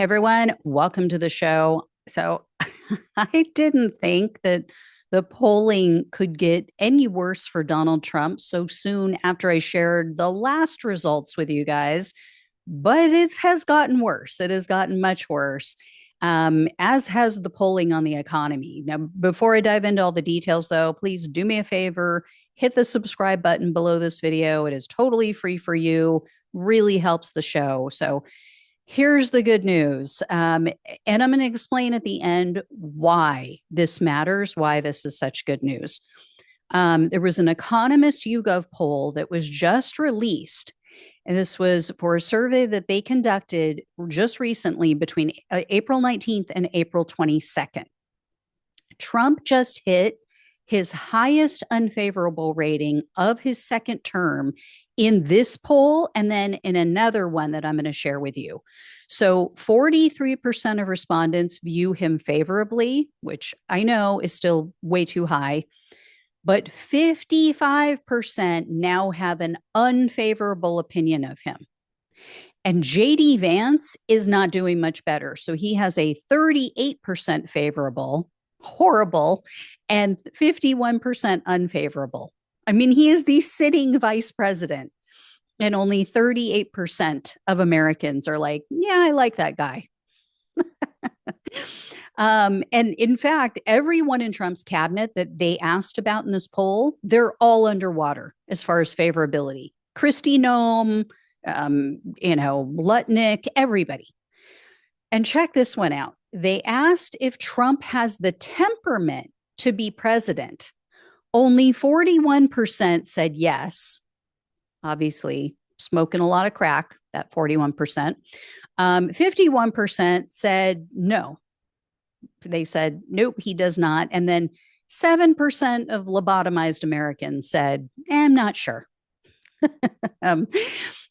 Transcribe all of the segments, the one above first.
Hey everyone, welcome to the show. So, I didn't think that the polling could get any worse for Donald Trump so soon after I shared the last results with you guys, but it has gotten worse. It has gotten much worse, as has the polling on the economy. Now, before I dive into all the details, though, please do me a favor, hit the subscribe button below this video. It is totally free for you, really helps the show. So, here's the good news. And I'm going to explain at the end why this matters, why this is such good news. There was an Economist YouGov poll that was just released. And this was for a survey that they conducted just recently between April 19th and April 22nd. Trump just hit his highest unfavorable rating of his second term in this poll and then in another one that I'm going to share with you. So 43% of respondents view him favorably, which I know is still way too high, but 55% now have an unfavorable opinion of him. And JD Vance is not doing much better. So he has a 38% favorable, horrible, and 51% unfavorable. I mean, he is the sitting vice president, and only 38% of Americans are like, yeah, I like that guy. And in fact, everyone in Trump's cabinet that they asked about in this poll, they're all underwater as far as favorability. Kristi Noem, Lutnick, everybody. And check this one out. They asked if Trump has the temperament to be president. Only 41% said yes. Obviously, smoking a lot of crack, that 41%. 51% said no. They said, nope, he does not. And then 7% of lobotomized Americans said, I'm not sure. um,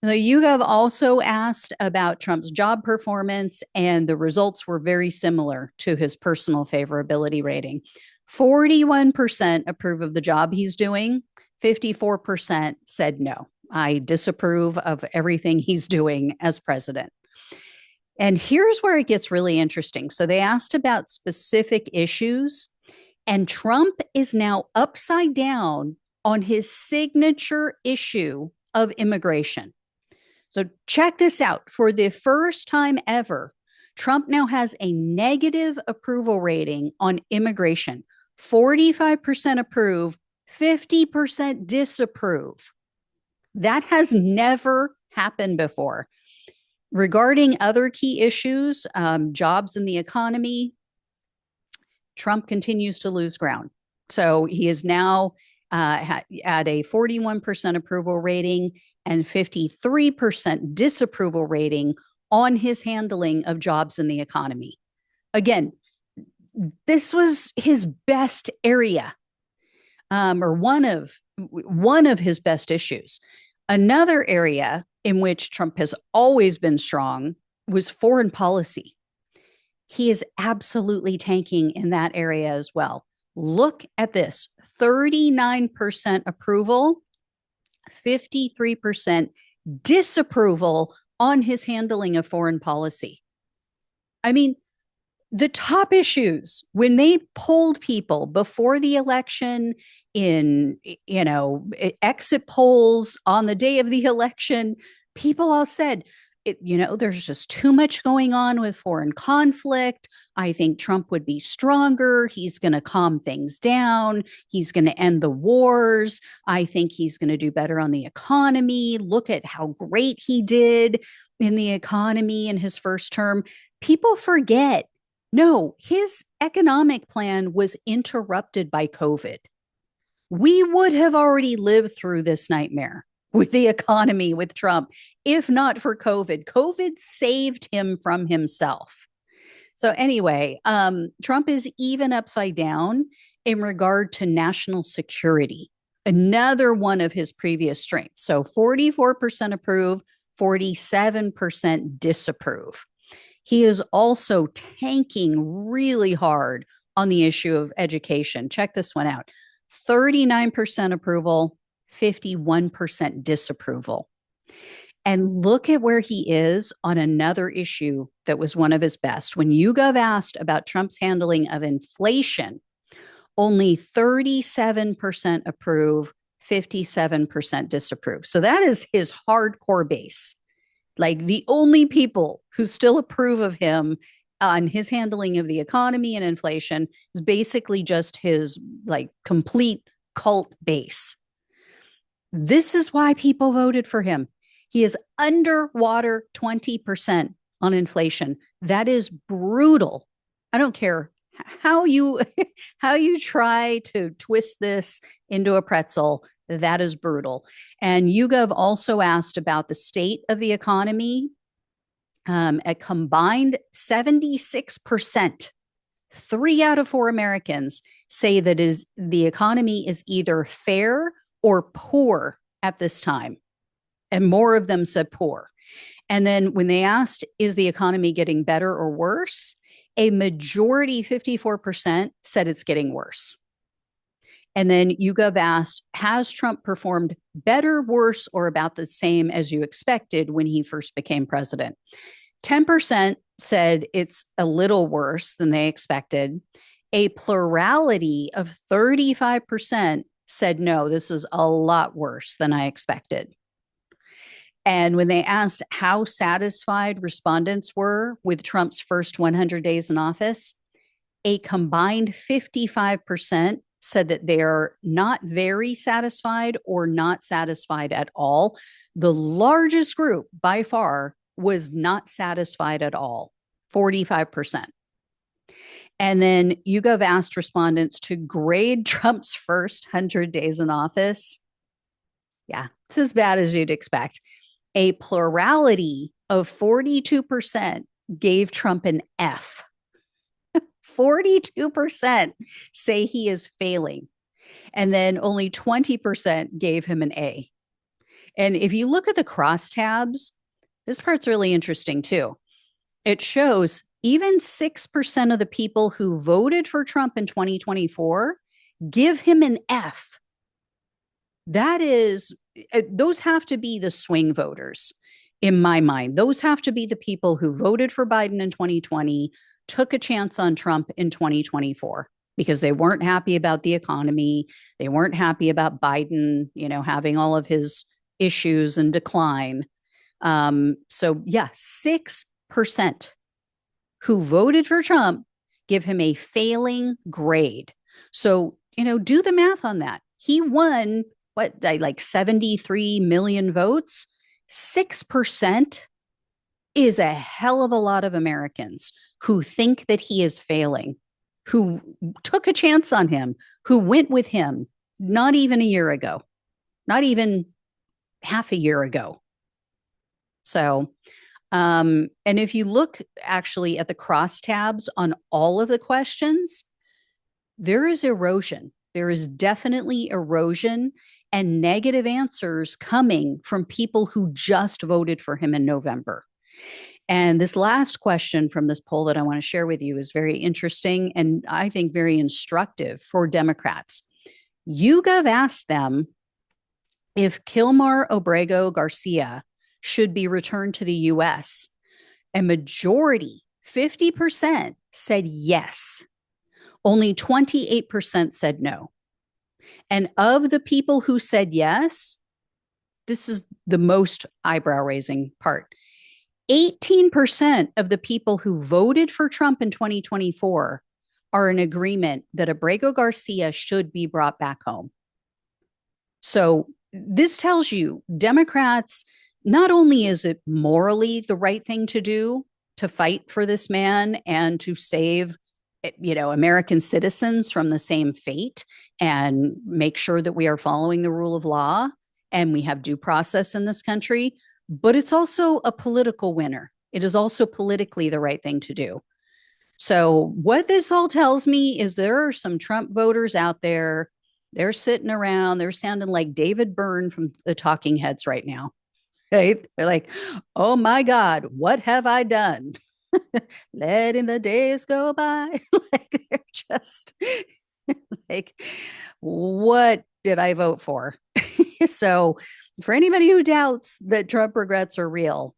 so YouGov also asked about Trump's job performance, and the results were very similar to his personal favorability rating. 41% approve of the job he's doing. 54% said no. I disapprove of everything he's doing as president. And here's where it gets really interesting. So they asked about specific issues, and Trump is now upside down on his signature issue of immigration. So check this out. For the first time ever, Trump now has a negative approval rating on immigration. 45% approve, 50% disapprove. That has never happened before. Regarding other key issues, jobs in the economy, Trump continues to lose ground. So he is now at a 41% approval rating and 53% disapproval rating on his handling of jobs in the economy. Again, this was his best area, or one of his best issues. Another area in which Trump has always been strong was foreign policy. He is absolutely tanking in that area as well. Look at this: 39% approval, 53% disapproval on his handling of foreign policy. I mean, the top issues when they polled people before the election, in exit polls on the day of the election, people all said, there's just too much going on with foreign conflict. I think Trump would be stronger. He's going to calm things down. He's going to end the wars. I think he's going to do better on the economy. Look at how great he did in the economy in his first term. People forget, no, his economic plan was interrupted by COVID. We would have already lived through this nightmare with the economy with Trump, if not for COVID. COVID saved him from himself. So anyway, Trump is even upside down in regard to national security, another one of his previous strengths. So 44% approve, 47% disapprove. He is also tanking really hard on the issue of education. Check this one out: 39% approval, 51% disapproval. And look at where he is on another issue that was one of his best. When YouGov asked about Trump's handling of inflation, only 37% approve, 57% disapprove. So that is his hardcore base. Like the only people who still approve of him on his handling of the economy and inflation is basically just his like complete cult base. This is why people voted for him. He is underwater 20% on inflation. That is brutal. I don't care how you how you try to twist this into a pretzel. That is brutal. And YouGov also asked about the state of the economy. A combined 76%, 3 out of 4 Americans say that the economy is either fair or poor at this time. And more of them said poor. And then when they asked, is the economy getting better or worse? A majority, 54%, said it's getting worse. And then YouGov asked, has Trump performed better, worse, or about the same as you expected when he first became president? 10% said it's a little worse than they expected. A plurality of 35% said, no, this is a lot worse than I expected. And when they asked how satisfied respondents were with Trump's first 100 days in office, a combined 55% said that they are not very satisfied or not satisfied at all. The largest group by far was not satisfied at all, 45%. And then YouGov asked respondents to grade Trump's first 100 days in office. Yeah, it's as bad as you'd expect. A plurality of 42% gave Trump an F. 42% say he is failing. And then only 20% gave him an A. And if you look at the crosstabs, this part's really interesting too. It shows even 6% of the people who voted for Trump in 2024 give him an F. That is, those have to be the swing voters in my mind. Those have to be the people who voted for Biden in 2020, took a chance on Trump in 2024 because they weren't happy about the economy. They weren't happy about Biden, having all of his issues and decline. So yeah, 6% who voted for Trump give him a failing grade. So, do the math on that. He won like 73 million votes. 6% is a hell of a lot of Americans who think that he is failing, who took a chance on him, who went with him not even a year ago, not even half a year ago. So, and if you look actually at the crosstabs on all of the questions, there is erosion. There is definitely erosion and negative answers coming from people who just voted for him in November. And this last question from this poll that I want to share with you is very interesting and I think very instructive for Democrats. YouGov asked them if Kilmar Obrego Garcia should be returned to the US. A majority, 50%, said yes. Only 28% said no. And of the people who said yes, this is the most eyebrow-raising part. 18% of the people who voted for Trump in 2024 are in agreement that Abrego Garcia should be brought back home. So this tells you Democrats, not only is it morally the right thing to do to fight for this man and to save American citizens from the same fate and make sure that we are following the rule of law and we have due process in this country, but it's also a political winner. It is also politically the right thing to do. So what this all tells me is there are some Trump voters out there. They're sitting around. They're sounding like David Byrne from the Talking Heads right now. Right? They're like, oh my God, what have I done? Letting the days go by. Like they're just like, what did I vote for? So for anybody who doubts that Trump regrets are real,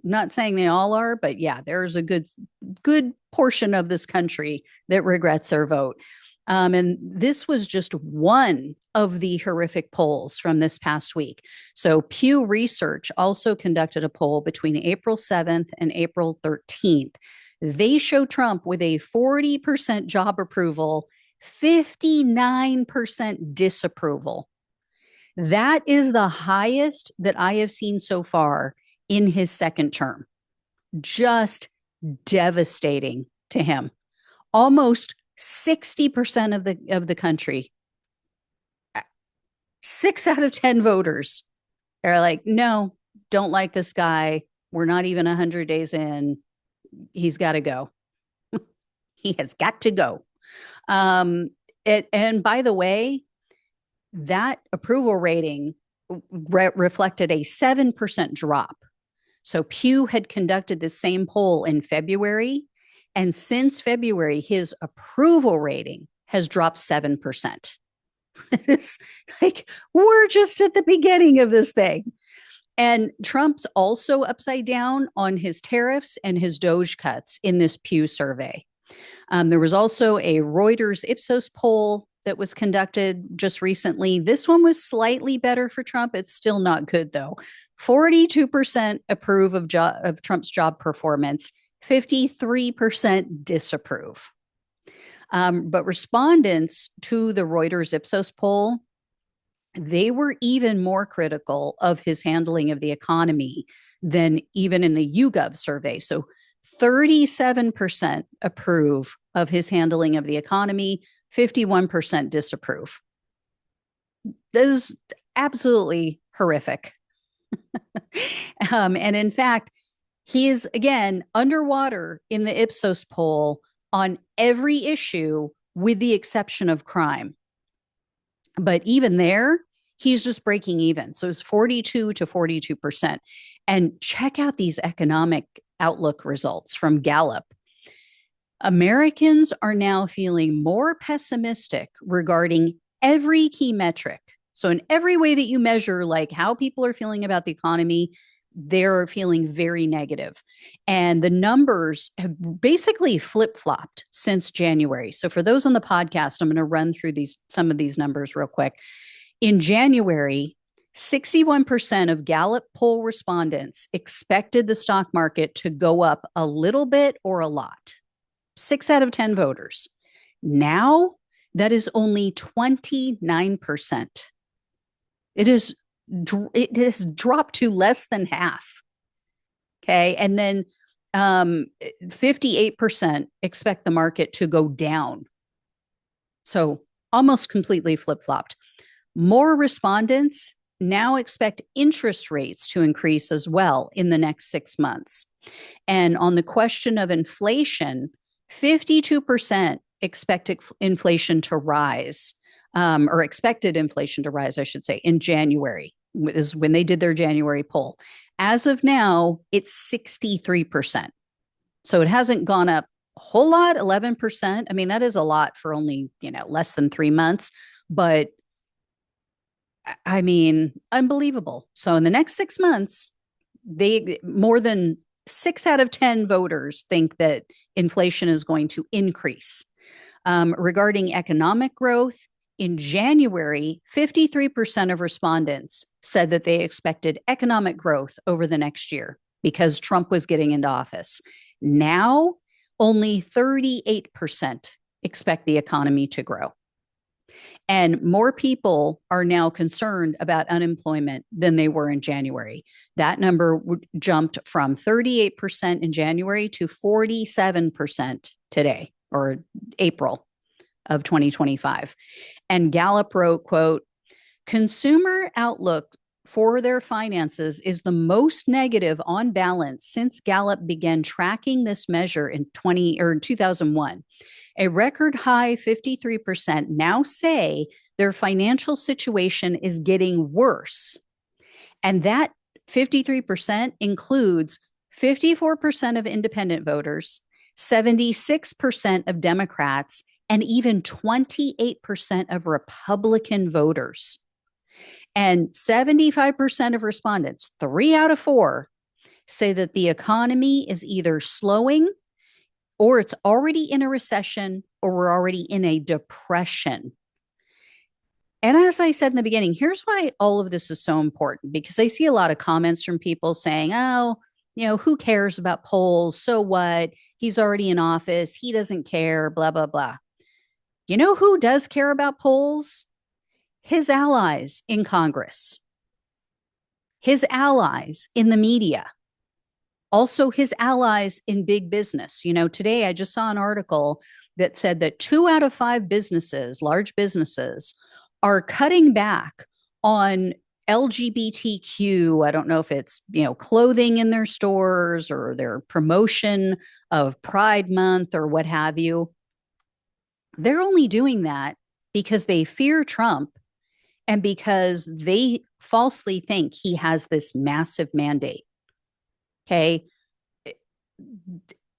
not saying they all are, but yeah, there's a good portion of this country that regrets their vote. And this was just one of the horrific polls from this past week. So Pew Research also conducted a poll between April 7th and April 13th. They show Trump with a 40% job approval, 59% disapproval. That is the highest that I have seen so far in his second term. Just devastating to him. Almost 60% of the country, 6 out of 10 voters are like, no, don't like this guy. We're not even 100 days in. He's got to go. He has got to go. And by the way, that approval rating reflected a 7% drop. So Pew had conducted the same poll in February. And since February, his approval rating has dropped 7%. It's like, we're just at the beginning of this thing. And Trump's also upside down on his tariffs and his Doge cuts in this Pew survey. There was also a Reuters Ipsos poll that was conducted just recently. This one was slightly better for Trump. It's still not good, though. 42% approve of Trump's job performance, 53% disapprove. But respondents to the Reuters Ipsos poll, they were even more critical of his handling of the economy than even in the YouGov survey. So 37% approve of his handling of the economy, 51% disapprove. This is absolutely horrific. And in fact, he is, again, underwater in the Ipsos poll on every issue with the exception of crime. But even there, he's just breaking even. So it's 42 to 42%. And check out these economic outlook results from Gallup. Americans are now feeling more pessimistic regarding every key metric. So in every way that you measure, like how people are feeling about the economy, they're feeling very negative. And the numbers have basically flip-flopped since January. So for those on the podcast, I'm going to run through some of these numbers real quick. In January, 61% of Gallup poll respondents expected the stock market to go up a little bit or a lot. 6 out of 10 voters. Now, that is only 29%. It has dropped to less than half. Okay. And then 58% expect the market to go down. So almost completely flip-flopped. More respondents now expect interest rates to increase as well in the next 6 months. And on the question of inflation, 52% expect inflation to rise, or expected inflation to rise, I should say, in January, is when they did their January poll. As of now, it's 63%. So it hasn't gone up a whole lot, 11%. I mean, that is a lot for only, less than 3 months. But I mean, unbelievable. So in the next 6 months, more than 6 out of 10 voters think that inflation is going to increase. Regarding economic growth, in January, 53% of respondents said that they expected economic growth over the next year because Trump was getting into office. Now, only 38% expect the economy to grow. And more people are now concerned about unemployment than they were in January. That number jumped from 38% in January to 47% today, or April of 2025. And Gallup wrote, quote, "Consumer outlook for their finances is the most negative on balance since Gallup began tracking this measure in 2001. A record high 53% now say their financial situation is getting worse. And that 53% includes 54% of independent voters, 76% of Democrats, and even 28% of Republican voters. And 75% of respondents, 3 out of 4, say that the economy is either slowing or it's already in a recession or we're already in a depression. And as I said in the beginning, here's why all of this is so important, because I see a lot of comments from people saying, oh, who cares about polls? So what? He's already in office. He doesn't care, blah, blah, blah. You know who does care about polls? His allies in Congress, his allies in the media, also his allies in big business. Today I just saw an article that said that 2 out of 5 businesses, large businesses, are cutting back on LGBTQ. I don't know if it's, clothing in their stores or their promotion of Pride Month or what have you. They're only doing that because they fear Trump and because they falsely think he has this massive mandate. Okay.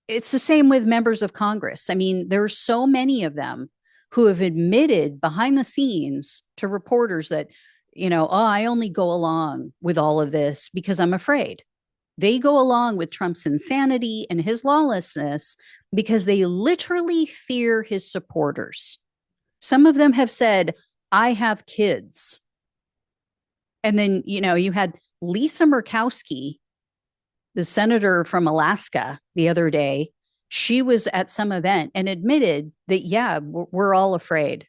It's the same with members of Congress. I mean, there are so many of them who have admitted behind the scenes to reporters that, I only go along with all of this because I'm afraid. They go along with Trump's insanity and his lawlessness because they literally fear his supporters. Some of them have said, I have kids. And then, you had Lisa Murkowski, the senator from Alaska, the other day. She was at some event and admitted that, yeah, we're all afraid.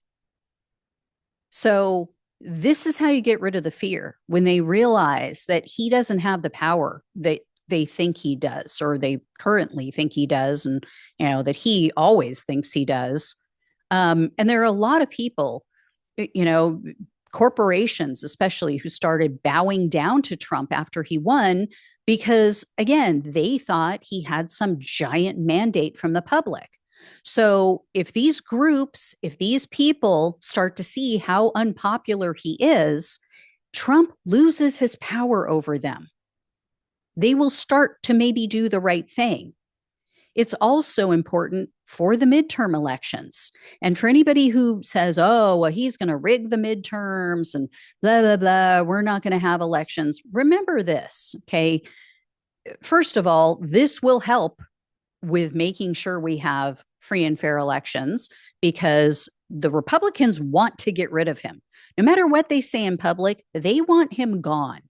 So this is how you get rid of the fear, when they realize that he doesn't have the power that they think he does, or they currently think he does, and that he always thinks he does. And there are a lot of people, corporations especially, who started bowing down to Trump after he won because, again, they thought he had some giant mandate from the public. So if these groups, if these people start to see how unpopular he is, Trump loses his power over them. They will start to maybe do the right thing. It's also important for the midterm elections. And for anybody who says, oh, well, he's going to rig the midterms and blah, blah, blah, we're not going to have elections. Remember this, okay? First of all, this will help with making sure we have free and fair elections, because the Republicans want to get rid of him. No matter what they say in public, they want him gone.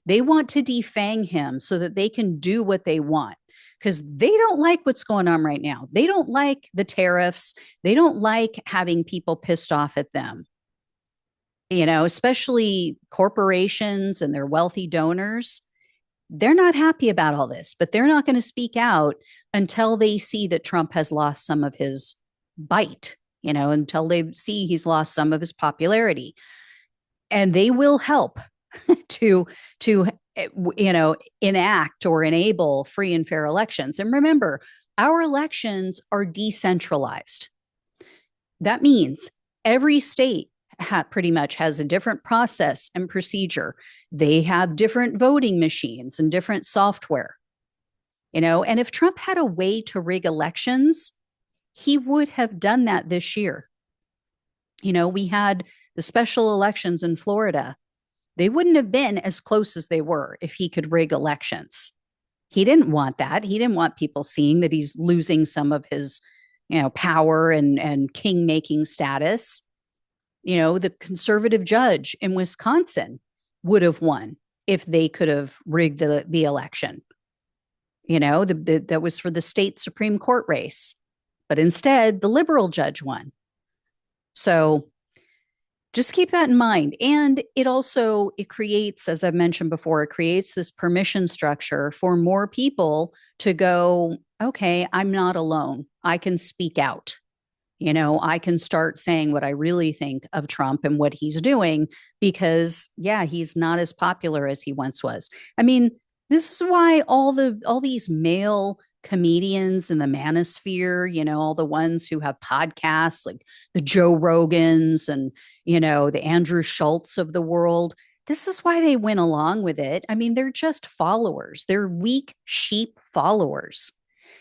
They want to defang him so that they can do what they want, because they don't like what's going on right now. They don't like the tariffs. They don't like having people pissed off at them, especially corporations and their wealthy donors. They're not happy about all this, but they're not going to speak out until they see that Trump has lost some of his bite, until they see he's lost some of his popularity. And they will help to enact or enable free and fair elections. And remember, our elections are decentralized. That means every state pretty much has a different process and procedure. They have different voting machines and different software. And if Trump had a way to rig elections, he would have done that this year. We had the special elections in Florida. They wouldn't have been as close as they were if he could rig elections. He didn't want that. He didn't want people seeing that he's losing some of his, power and king-making status. The conservative judge in Wisconsin would have won if they could have rigged the election. That was for the state Supreme Court race. But instead, the liberal judge won. So just keep that in mind. And it creates, as I've mentioned before, it creates this permission structure for more people to go, okay, I'm not alone. I can speak out. I can start saying what I really think of Trump and what he's doing, because, yeah, he's not as popular as he once was. I mean, this is why all these male comedians in the manosphere, all the ones who have podcasts like the Joe Rogans and, the Andrew Schultz of the world, this is why they went along with it. I mean, they're just followers. They're weak sheep followers.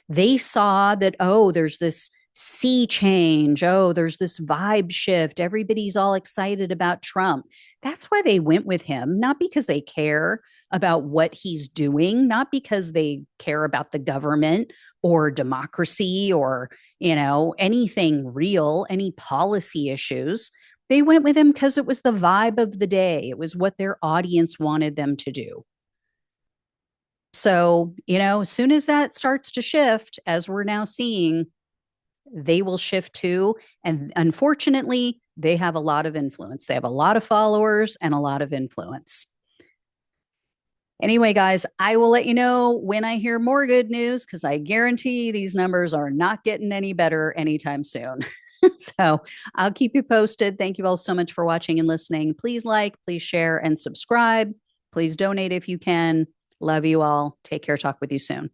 They saw that, oh, there's this sea change. Oh, there's this vibe shift. Everybody's all excited about Trump. That's why they went with him, not because they care about what he's doing, not because they care about the government or democracy or, anything real, any policy issues. They went with him because it was the vibe of the day. It was what their audience wanted them to do. So, as soon as that starts to shift, as we're now seeing, they will shift too. And unfortunately, they have a lot of influence. They have a lot of followers and a lot of influence. Anyway, guys, I will let you know when I hear more good news because I guarantee these numbers are not getting any better anytime soon. So I'll keep you posted. Thank you all so much for watching and listening. Please like, please share, and subscribe. Please donate if you can. Love you all. Take care. Talk with you soon.